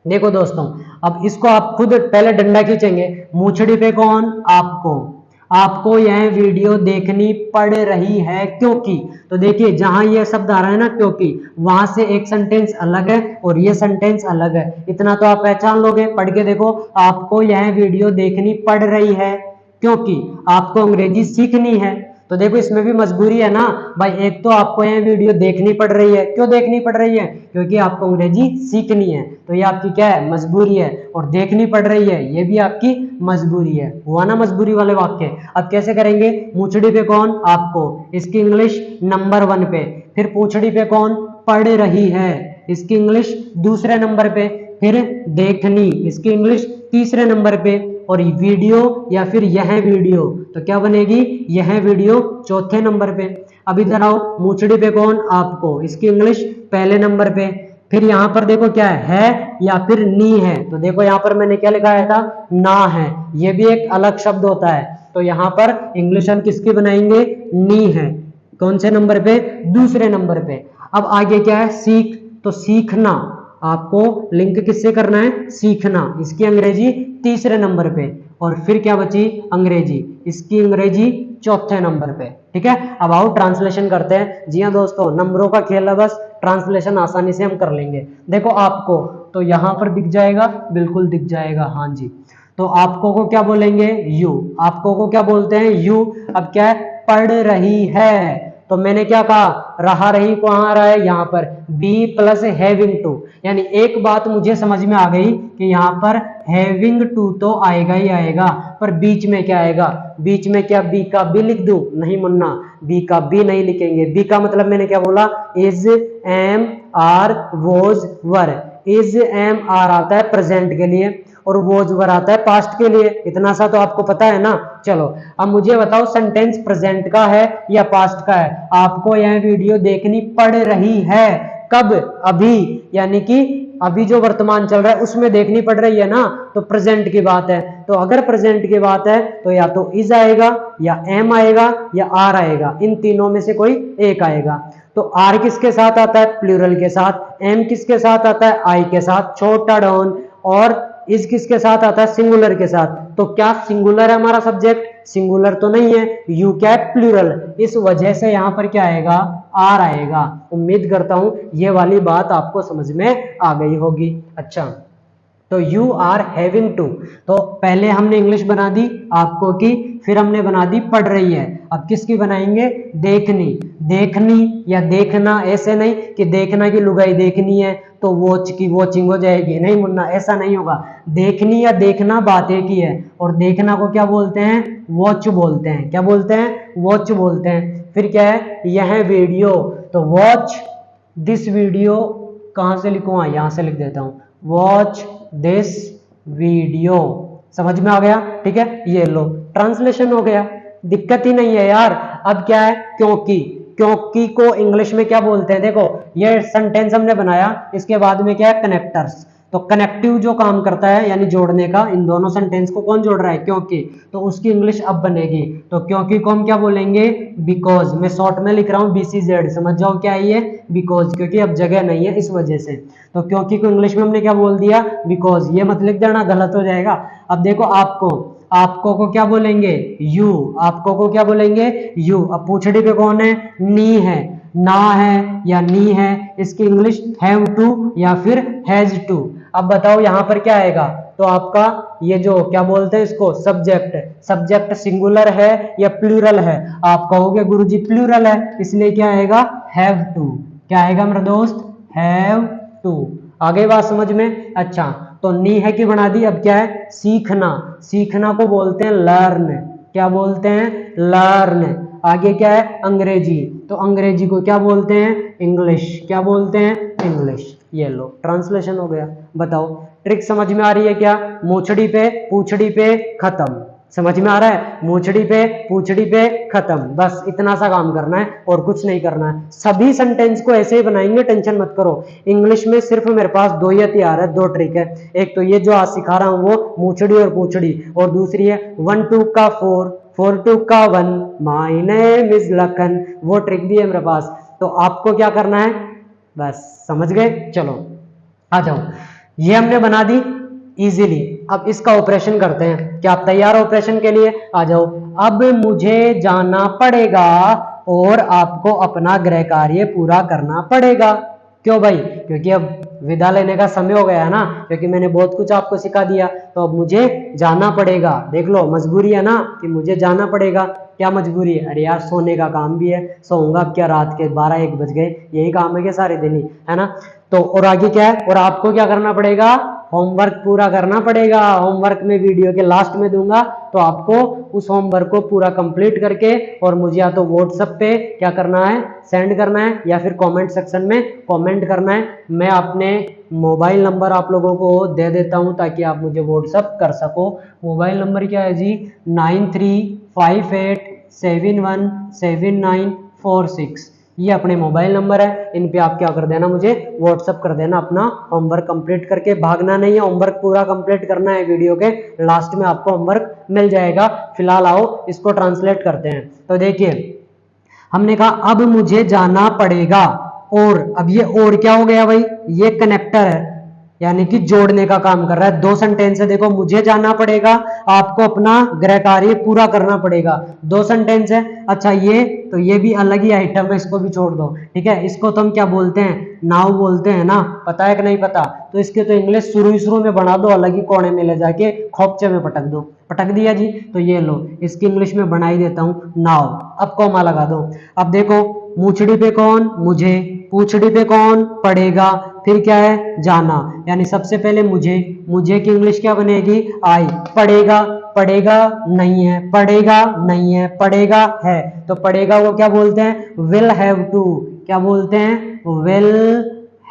देखो दोस्तों, अब इसको आप खुद पहले डंडा खींचेंगे, मूछड़ी पे कौन, आपको। आपको यह वीडियो देखनी पड़ रही है क्योंकि, तो देखिए जहां ये शब्द आ रहा है ना क्योंकि, वहां से एक सेंटेंस अलग है और ये सेंटेंस अलग है। इतना तो आप पहचान लोगे, पढ़ के देखो। आपको यह वीडियो देखनी पड़ रही है क्योंकि आपको अंग्रेजी सीखनी है। तो देखो इसमें भी मजबूरी है ना भाई, एक तो आपको यह वीडियो देखनी पड़ रही है, क्यों देखनी पड़ रही है, क्योंकि आपको अंग्रेजी सीखनी है। तो ये आपकी क्या है, मजबूरी है। और देखनी पड़ रही है, ये भी आपकी मजबूरी है। हुआ ना मजबूरी वाले वाक्य। अब कैसे करेंगे, मूछड़ी पे कौन, आपको, इसकी इंग्लिश नंबर 1 पे। फिर पूछड़ी पे कौन, पढ़ रही है, इसकी इंग्लिश दूसरे नंबर पे। फिर देखनी, इसकी इंग्लिश तीसरे नंबर पे। और वीडियो या फिर यह वीडियो, तो क्या बनेगी, यह वीडियो चौथे नंबर पे। अब इधर आओ, मूछड़ी पे कौन, आपको, इसकी इंग्लिश पहले नंबर पे। फिर यहाँ पर देखो क्या है या फिर नी है। तो देखो यहाँ पर मैंने क्या लिखाया था, ना है। ये भी एक अलग शब्द होता है। तो यहाँ पर इंग्लिश हम किसकी बनाएंगे, नी है। कौन से नंबर पे, दूसरे नंबर पे। अब आगे क्या है, सीख। तो सीखना, आपको लिंक किससे करना है, सीखना, इसकी अंग्रेजी तीसरे नंबर पे। और फिर क्या बची, अंग्रेजी, इसकी अंग्रेजी चौथे नंबर पे। ठीक है, अब आओ ट्रांसलेशन करते हैं। जी हाँ दोस्तों, नंबरों का खेल है, बस ट्रांसलेशन आसानी से हम कर लेंगे। देखो आपको तो यहाँ पर दिख जाएगा, बिल्कुल दिख जाएगा, हाँ जी। तो आपको को क्या बोलेंगे, यू। आपको को क्या बोलते हैं, यू। अब क्या है, पढ़ रही है। तो मैंने क्या कहा, रहा रही कहाँ आ रहा है, यहाँ पर बी प्लस हैविंग टू। यानी एक बात मुझे समझ में आ गई कि यहाँ पर हैविंग टू तो आएगा ही आएगा, पर बीच में क्या आएगा, बीच में क्या बी का बी लिख दूं, नहीं मुन्ना, बी का बी नहीं लिखेंगे। बी का मतलब मैंने क्या बोला, is, am, are, was, were. Is, am, are आता है प्रेजेंट के लिए और वोज, वर आता है पास्ट के लिए। इतना सा तो आपको पता है ना। चलो अब मुझे बताओ सेंटेंस प्रेजेंट का है या पास्ट का है। आपको यह वीडियो देखनी पड़ रही है, कब, अभी, यानी कि अभी जो वर्तमान चल रहा है उसमें देखनी पड़ रही है ना, तो प्रेजेंट की बात है। तो अगर प्रेजेंट की बात है तो या तो इज आएगा या एम आएगा या आर आएगा, इन तीनों में से कोई एक आएगा। तो आर किसके साथ आता है, प्लूरल के साथ। एम किसके साथ आता है, आई के साथ, छोटा डाउन। और इज किसके साथ आता है, सिंगुलर के साथ। तो क्या सिंगुलर है हमारा सब्जेक्ट, सिंगुलर तो नहीं है, यू क्या है, प्लूरल। इस वजह से यहां पर क्या आएगा, आर आएगा। उम्मीद करता हूं ये वाली बात आपको समझ में आ गई होगी। अच्छा, तो यू आर हैविंग टू, तो पहले हमने इंग्लिश बना दी आपको की, फिर हमने बना दी पढ़ रही है। अब किसकी बनाएंगे, देखनी। देखनी या देखना, ऐसे नहीं कि देखना की लुगाई देखनी है तो वॉच की वॉचिंग हो जाएगी, नहीं मुन्ना, ऐसा नहीं होगा। देखनी या देखना बात एक ही है। और देखना को क्या बोलते हैं, वॉच बोलते हैं। क्या बोलते हैं, वॉच बोलते हैं। फिर क्या है, यह वीडियो, तो वॉच दिस वीडियो, कहां से लिखूंगा, यहां से लिख देता हूं, वॉच दिस वीडियो। समझ में आ गया, ठीक है, ये लो ट्रांसलेशन हो गया, दिक्कत ही नहीं है यार। अब क्या है, क्योंकि। क्योंकि को इंग्लिश में क्या बोलते हैं, देखो ये सेंटेंस हमने बनाया, इसके बाद में क्या है, कनेक्टर्स। तो कनेक्टिव जो काम करता है यानी जोड़ने का, इन दोनों सेंटेंस को कौन जोड़ रहा है, क्योंकि, तो उसकी इंग्लिश अब बनेगी, तो क्योंकि को हम क्या बोलेंगे, बिकॉज। मैं शॉर्ट में लिख रहा हूँ BCZ, समझ जाओ क्या है ये, बिकॉज, क्योंकि अब जगह नहीं है इस वजह से। तो क्योंकि को इंग्लिश में हमने क्या बोल दिया, बिकॉज। ये मत लिख देना, गलत हो जाएगा। अब देखो आपको, आपको को क्या बोलेंगे, यू। आपको को क्या बोलेंगे, यू। अब पूछड़ी पे कौन है, नी है, ना है या नी है, इसकी इंग्लिश हैव टू या फिर हैज टू। अब बताओ यहां पर क्या आएगा, तो आपका ये जो क्या बोलते हैं इसको, सब्जेक्ट। सब्जेक्ट सिंगुलर है या प्लूरल है, आप कहोगे गुरुजी प्लूरल है, इसलिए क्या आएगा, हैव टू। क्या आएगा मेरा दोस्त, हैव टू। आगे बात समझ में। अच्छा, तो नी है की बना दी, अब क्या है, सीखना। सीखना को बोलते हैं लर्न। क्या बोलते हैं, लर्न। आगे क्या है, अंग्रेजी, तो अंग्रेजी को क्या बोलते हैं, इंग्लिश। क्या बोलते हैं, इंग्लिश। ये लो ट्रांसलेशन हो गया। बताओ ट्रिक समझ में आ रही है क्या, मूछड़ी पे पूछड़ी पे खत्म। समझ में आ रहा है, मूछड़ी पे पूछड़ी पे खत्म, बस इतना सा काम करना है और कुछ नहीं करना है। सभी सेंटेंस को ऐसे ही बनाएंगे, टेंशन मत करो। इंग्लिश में सिर्फ मेरे पास 2 ही हथियार है, 2 ट्रिक है। एक तो ये जो आज सिखा रहा हूं वो मूछड़ी और पूछड़ी, और दूसरी है 1 2 का 4 4 2 का 1, माय नेम इज लखन, वो ट्रिक भी है मेरे पास। तो आपको क्या करना है, बस समझ गए। चलो आ जाओ, ये हमने बना दी इजीली। अब इसका ऑपरेशन करते हैं। क्या आप तैयार हो ऑपरेशन के लिए, आ जाओ। अब मुझे जाना पड़ेगा और आपको अपना गृह कार्य पूरा करना पड़ेगा। क्यों भाई, क्योंकि अब विदा लेने का समय हो गया है ना, क्योंकि मैंने बहुत कुछ आपको सिखा दिया, तो अब मुझे जाना पड़ेगा। देख लो मजबूरी है ना कि मुझे जाना पड़ेगा। क्या मजबूरी है, अरे यार सोने का काम भी है, सोऊंगा क्या, रात के 12-1 बज गए, यही काम है क्या सारे दिन ही, है ना। तो और आगे क्या है, और आपको क्या करना पड़ेगा, होमवर्क पूरा करना पड़ेगा। होमवर्क में वीडियो के लास्ट में दूंगा, तो आपको उस होमवर्क को पूरा कंप्लीट करके और मुझे या तो व्हाट्सएप पे क्या करना है, सेंड करना है, या फिर कमेंट सेक्शन में कमेंट करना है। मैं अपने मोबाइल नंबर आप लोगों को दे देता हूं ताकि आप मुझे व्हाट्सएप कर सको। मोबाइल नंबर क्या है जी, 9358717946। ये अपने मोबाइल नंबर है, इन पे आप क्या कर देना, मुझे व्हाट्सअप कर देना अपना होमवर्क कंप्लीट करके। भागना नहीं है, होमवर्क पूरा कंप्लीट करना है। वीडियो के लास्ट में आपको होमवर्क मिल जाएगा। फिलहाल आओ इसको ट्रांसलेट करते हैं। तो देखिए हमने कहा अब मुझे जाना पड़ेगा, और अब ये और क्या हो गया भाई, ये कनेक्टर है यानी कि जोड़ने का काम कर रहा है। 2 सेंटेंस है, देखो मुझे जाना पड़ेगा, आपको अपना गृह कार्य पूरा करना पड़ेगा, 2 सेंटेंस है। अच्छा ये तो ये भी अलग ही आइटम है, इसको भी छोड़ दो, ठीक है। इसको तो हम क्या बोलते हैं, नाउ बोलते हैं ना, पता है कि नहीं पता। तो इसके तो इंग्लिश शुरू में बना दो, अलग ही कोने में ले जाके खोपचे में पटक दो। पटक दिया जी, तो ये लो इसकी इंग्लिश में बना ही देता हूं, नाउ। अब कॉमा लगा दो। अब देखो मूछड़ी पे कौन, मुझे, पूछड़ी पे कौन, पड़ेगा, फिर क्या है, जाना। यानी सबसे पहले मुझे, मुझे की इंग्लिश क्या बनेगी, आई। पड़ेगा, पड़ेगा नहीं है, पड़ेगा नहीं है, पड़ेगा है, तो पड़ेगा को क्या बोलते हैं, विल हैव टू। क्या बोलते हैं, विल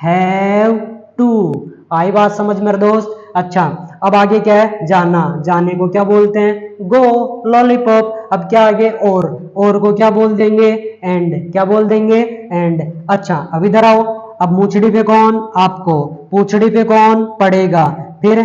हैव टू। आई बात समझ मेरे दोस्त। अच्छा अब आगे क्या है, जाना। जाने को क्या बोलते हैं, गो, लॉलीपॉप। अब क्या आगे, और को क्या बोल देंगे, एंड। क्या बोल देंगे, एंड। अच्छा अब इधर आओ, अब मूछड़ी पे कौन, आपको, पूछड़ी पे कौन, पड़ेगा, फिर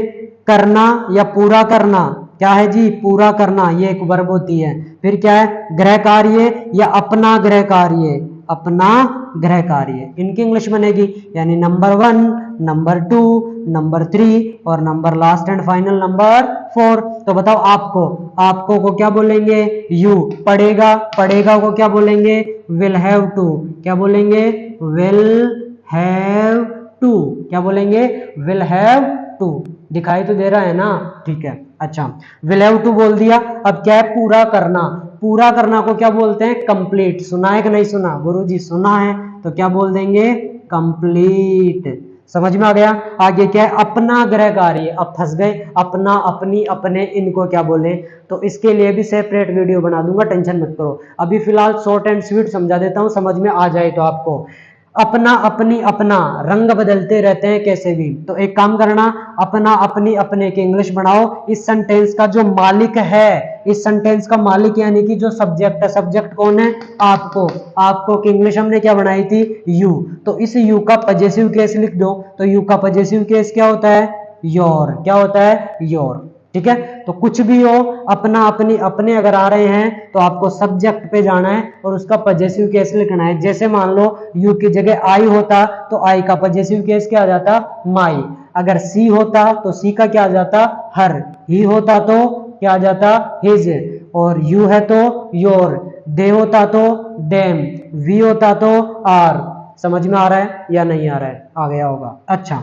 करना या पूरा करना। क्या है जी, पूरा करना, ये एक वर्ब होती है। फिर क्या है, गृह कार्य या अपना गृह कार्य, अपना गृह कार्य। इनकी इंग्लिश बनेगी यानी नंबर 1, नंबर 2, नंबर 3 और number last and final number 4। तो बताओ आपको, आपको को क्या बोलेंगे, यू। पड़ेगा, पड़ेगा को क्या बोलेंगे, विल हैव टू। क्या बोलेंगे, विल हैव टू। क्या बोलेंगे, विल हैव टू। दिखाई तो दे रहा है ना, ठीक है। अच्छा विल हैव टू बोल दिया। अब क्या है, पूरा करना। पूरा करना को क्या बोलते हैं, कंप्लीट। सुना है कि नहीं सुना, गुरुजी सुना है, तो क्या बोल देंगे, कंप्लीट। समझ में आ गया। आगे क्या है, अपना गृह कार्य। अब फंस गए, अपना, अपनी, अपने, इनको क्या बोले, तो इसके लिए भी सेपरेट वीडियो बना दूंगा, टेंशन मत करो। अभी फिलहाल शॉर्ट एंड स्वीट समझा देता हूं, समझ में आ जाए तो आपको। अपना अपनी अपना रंग बदलते रहते हैं कैसे भी। तो एक काम करना, अपना अपनी अपने के इंग्लिश बनाओ। इस सेंटेंस का जो मालिक है, इस सेंटेंस का मालिक यानी कि जो सब्जेक्ट है, सब्जेक्ट कौन है? आपको। आपको की इंग्लिश हमने क्या बनाई थी? यू। तो इस यू का पजेसिव केस लिख दो। तो यू का पजेसिव केस क्या होता है? योर। क्या होता है? योर। ठीक है। तो कुछ भी हो, अपना अपनी अपने अगर आ रहे हैं तो आपको सब्जेक्ट पे जाना है और उसका पजेसिव केस लिखना है। जैसे मान लो यू की जगह आई होता तो आई का पजेसिव केस क्या आ जाता? माई। अगर सी होता तो सी का क्या आ जाता? हर। ही होता तो क्या आ जाता? हिज। और यू है तो योर। दे होता तो देम। वी होता तो आर। समझ में आ रहा है या नहीं आ रहा है? आ गया होगा। अच्छा,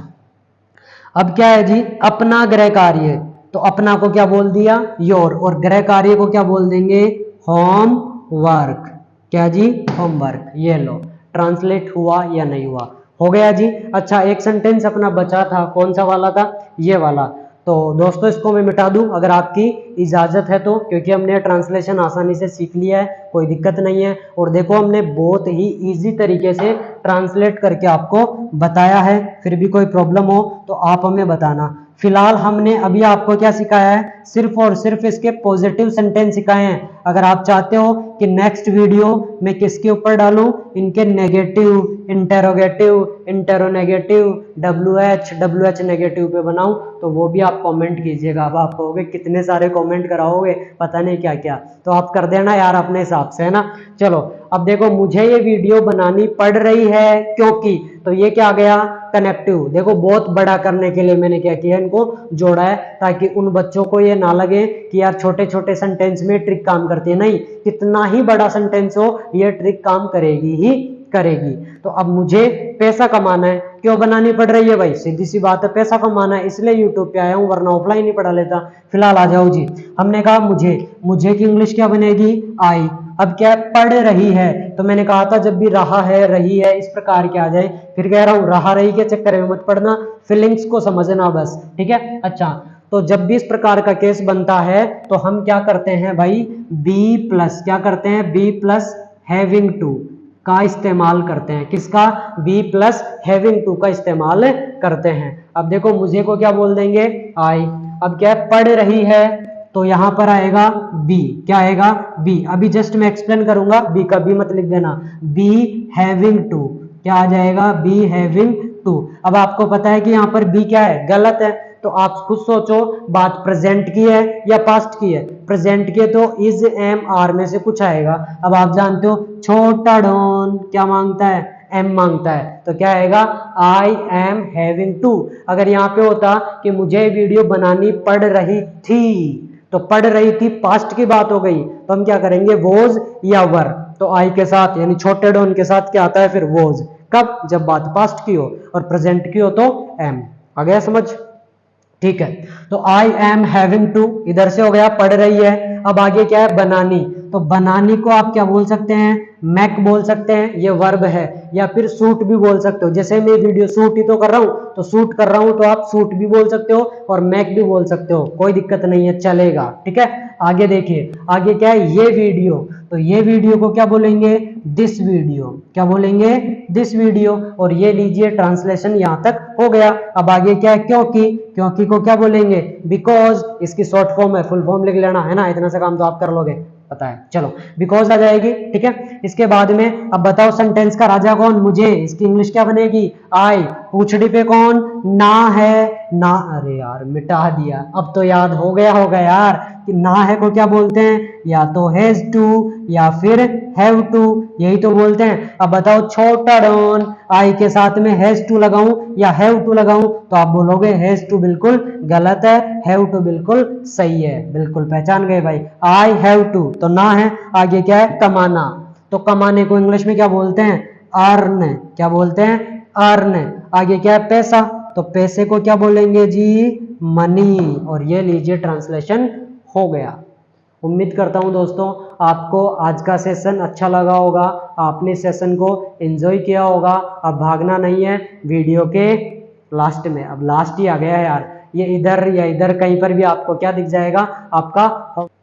अब क्या है जी? अपना गृह कार्य। तो अपना को क्या बोल दिया? योर। और गृह कार्य को क्या बोल देंगे? Home work. क्या जी? होमवर्क। ये लो, ट्रांसलेट हुआ या नहीं हुआ? हो गया जी। अच्छा, एक सेंटेंस अपना बचा था, कौन सा वाला था? ये वाला। तो दोस्तों इसको मैं मिटा दूं अगर आपकी इजाजत है तो, क्योंकि हमने ट्रांसलेशन आसानी से सीख लिया है, कोई दिक्कत नहीं है। और देखो हमने बहुत ही इजी तरीके से ट्रांसलेट करके आपको बताया है। फिर भी कोई प्रॉब्लम हो तो आप हमें बताना। फिलहाल हमने अभी आपको क्या सिखाया है? सिर्फ और सिर्फ इसके पॉजिटिव सेंटेंस सिखाए हैं। अगर आप चाहते हो कि नेक्स्ट वीडियो मैं किसके ऊपर डालूं, इनके नेगेटिव, इंटेरोगेटिव, इंटेरोनेगेटिव, WH नेगेटिव पे बनाऊं, तो वो भी आप कमेंट कीजिएगा। अब आप कहोगे कितने सारे कमेंट कराओगे, पता नहीं क्या क्या, तो आप कर देना यार अपने हिसाब से, है ना। चलो अब देखो, मुझे ये वीडियो बनानी पड़ रही है क्योंकि, तो ये क्या आ गया? कनेक्टिव। देखो बहुत बड़ा करने के लिए मैंने क्या किया, इनको जोड़ा है, ताकि उन बच्चों को ये ना लगे कि यार छोटे छोटे सेंटेंस में ट्रिक काम करती है। नहीं, कितना ही बड़ा सेंटेंस हो ये ट्रिक काम करेगी ही करेगी। तो अब मुझे पैसा कमाना है, क्यों बनानी पड़ रही है भाई? सीधी सी बात है, पैसा कमाना है, इसलिए यूट्यूब पे आया हूं, वरना ऑफलाइन ही पढ़ा लेता। फिलहाल आ जाओ जी। हमने कहा मुझे, मुझे की इंग्लिश क्या बनेगी? आई। अब क्या है? पढ़ रही है। तो मैंने कहा था जब भी रहा है, रही है, इस प्रकार के आ जाए, फिर कह रहा हूं रहा रही के चक्कर में मत पढ़ना, फीलिंग्स को समझना बस। ठीक है। अच्छा, तो जब भी इस प्रकार का केस बनता है तो हम क्या करते हैं भाई? बी प्लस, क्या करते हैं? बी प्लस हैविंग टू का इस्तेमाल करते हैं। किसका? बी प्लस हैविंग टू का इस्तेमाल करते हैं। अब देखो मुझे को क्या बोल देंगे? आई। अब क्या है? पढ़ रही है, तो यहां पर आएगा बी। क्या आएगा? बी। अभी जस्ट मैं एक्सप्लेन करूंगा, बी का बी मत लिख देना। बी हैविंग टू, क्या आ जाएगा? Be having to. अब आपको पता है कि यहां पर बी क्या है? गलत है। तो आप खुद सोचो, बात प्रेजेंट की है या पास्ट की है? प्रेजेंट की है तो इज, एम, आर में से कुछ आएगा। अब आप जानते हो छोटा डॉन क्या मांगता है? एम मांगता है। तो क्या आएगा? I am having to. अगर यहाँ पे होता कि मुझे वीडियो बनानी पड़ रही थी, तो पढ़ रही थी पास्ट की बात हो गई, तो हम क्या करेंगे? वोज या वर। तो आई के साथ यानी छोटे डॉन के साथ क्या आता है फिर? वोज। कब? जब बात पास्ट की हो, और प्रेजेंट की हो तो एम। आ गया समझ? ठीक है। तो आई एम हैविंग टू इधर से हो गया, पढ़ रही है। अब आगे क्या है? बनानी। तो बनानी को आप क्या बोल सकते हैं? मैक बोल सकते हैं, ये वर्ब है। या फिर सूट भी बोल सकते हो, जैसे मैं वीडियो शूट ही तो कर रहा हूं, तो शूट कर रहा हूं तो आप सूट भी बोल सकते हो और मैक भी बोल सकते हो, कोई दिक्कत नहीं है, चलेगा। ठीक है। आगे देखिए, आगे क्या है? ये वीडियो। तो ये वीडियो को क्या बोलेंगे? This video. क्या बोलेंगे? This video. और ये लीजिए ट्रांसलेशन यहां तक हो गया। अब आगे क्या है? क्योंकि। क्योंकि को क्या बोलेंगे? बिकॉज। इसकी शॉर्ट फॉर्म है, फुल फॉर्म लिख लेना, है ना, इतना सा काम तो आप कर लोगे, पता है। चलो बिकॉज आ जाएगी। ठीक है। इसके बाद में अब बताओ सेंटेंस का राजा कौन? मुझे। इसकी इंग्लिश क्या बनेगी? आई। पूछड़ी पे कौन? ना है। ना, अरे यार मिटा दिया, अब तो याद हो गया होगा यार कि ना है को क्या बोलते हैं? या तो हैज टू या फिर हैव टू, यही तो बोलते हैं। अब बताओ छोटा डॉन, आई के साथ में हैज टू लगाऊं या हैव टू लगाऊं? तो आप बोलोगे हैज टू बिल्कुल गलत है, हैव टू बिल्कुल सही है। बिल्कुल पहचान गए भाई। आई हैव टू तो ना है। आगे क्या है? कमाना। तो कमाने को इंग्लिश में क्या बोलते हैं? अर्न। क्या बोलते हैं? अर्न। आगे क्या है? पैसा। तो पैसे को क्या बोलेंगे जी? मनी। और ये लीजिए ट्रांसलेशन हो गया। उम्मीद करता हूं दोस्तों आपको आज का सेशन अच्छा लगा होगा, आपने सेशन को एंजॉय किया होगा। अब भागना नहीं है वीडियो के लास्ट में, अब लास्ट ही आ गया है यार, ये इधर या इधर कहीं पर भी आपको क्या दिख जाएगा? आपका।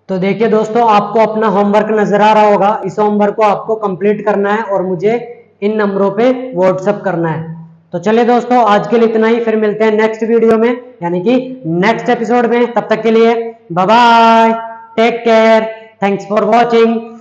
तो देखिए दोस्तों, आपको अपना होमवर्क नजर आ रहा होगा, इस होमवर्क को आपको कंप्लीट करना है और मुझे इन नंबरों पे व्हाट्सएप करना है। तो चलिए दोस्तों, आज के लिए इतना ही, फिर मिलते हैं नेक्स्ट वीडियो में, यानी कि नेक्स्ट एपिसोड में। तब तक के लिए bye bye, take care, thanks for watching.